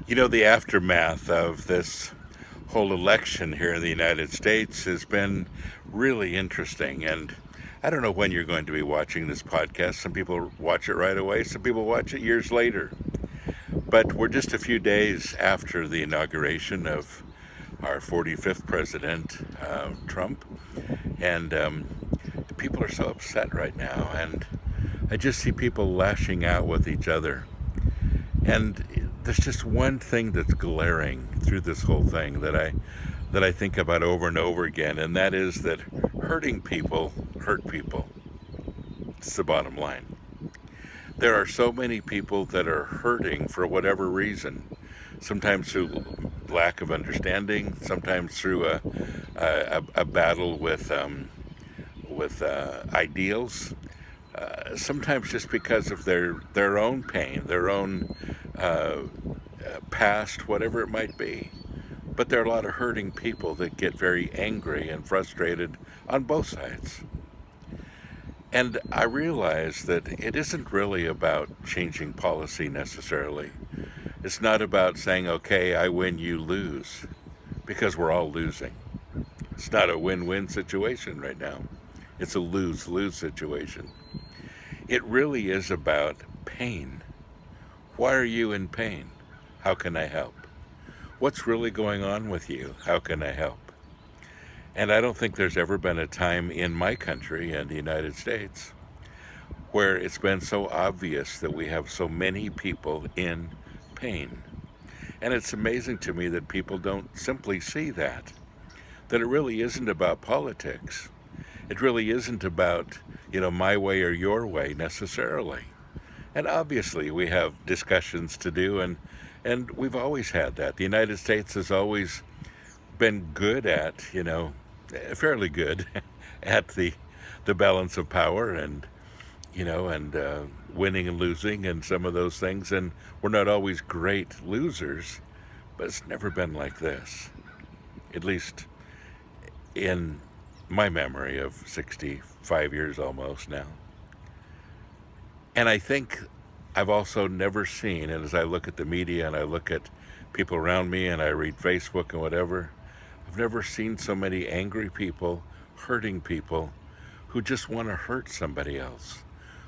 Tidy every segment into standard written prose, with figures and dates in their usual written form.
You know, the aftermath of this whole election here in the United States has been really interesting. And I don't know when you're going to be watching this podcast. Some people watch it right away, some people watch it years later. But we're just a few days after the inauguration of our 45th president, Trump. And people are so upset right now. And I just see people lashing out with each other. And there's just one thing that's glaring through this whole thing that I think about over and over again, and that is that hurting people hurt people. It's the bottom line. There are so many people that are hurting for whatever reason. Sometimes through lack of understanding, sometimes through a battle with ideals, sometimes just because of their own pain, their own past, whatever it might be. But there are a lot of hurting people that get very angry and frustrated on both sides. And I realize that it isn't really about changing policy necessarily. It's not about saying, okay, I win, you lose, because we're all losing. It's not a win-win situation right now. It's a lose-lose situation. It really is about pain. Why are you in pain? How can I help? What's really going on with you? How can I help? And I don't think there's ever been a time in my country and the United States where it's been so obvious that we have so many people in pain. And it's amazing to me that people don't simply see that it really isn't about politics. It really isn't about, my way or your way necessarily. And obviously we have discussions to do, and we've always had that. The United States has always been good at, fairly good at the balance of power and, winning and losing and some of those things. And we're not always great losers, but it's never been like this, at least in my memory of 65 years almost now. And I think I've also never seen, and as I look at the media and I look at people around me and I read Facebook and whatever, I've never seen so many angry people, hurting people who just want to hurt somebody else,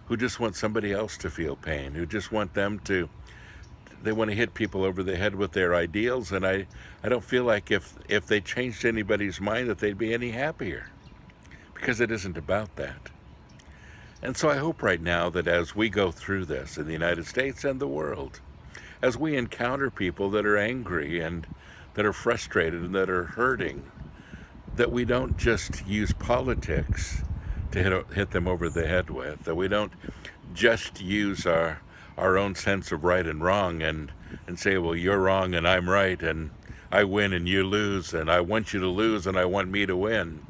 who just want somebody else to feel pain, who just want they want to hit people over the head with their ideals. And I don't feel like if they changed anybody's mind that they'd be any happier, because it isn't about that. And so I hope right now that as we go through this in the United States and the world, as we encounter people that are angry and that are frustrated and that are hurting, that we don't just use politics to hit them over the head with, that we don't just use our own sense of right and wrong and say, well, you're wrong and I'm right, and I win and you lose, and I want you to lose and I want me to win.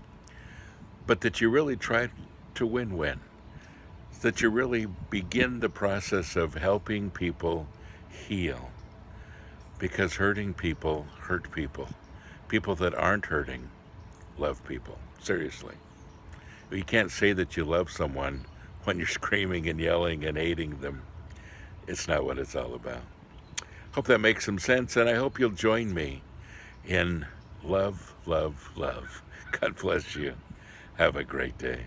But that you really try to win-win. That you really begin the process of helping people heal. Because hurting people hurt people. People that aren't hurting love people. Seriously. You can't say that you love someone when you're screaming and yelling and hating them. It's not what it's all about. Hope that makes some sense, and I hope you'll join me in love, love, love. God bless you. Have a great day.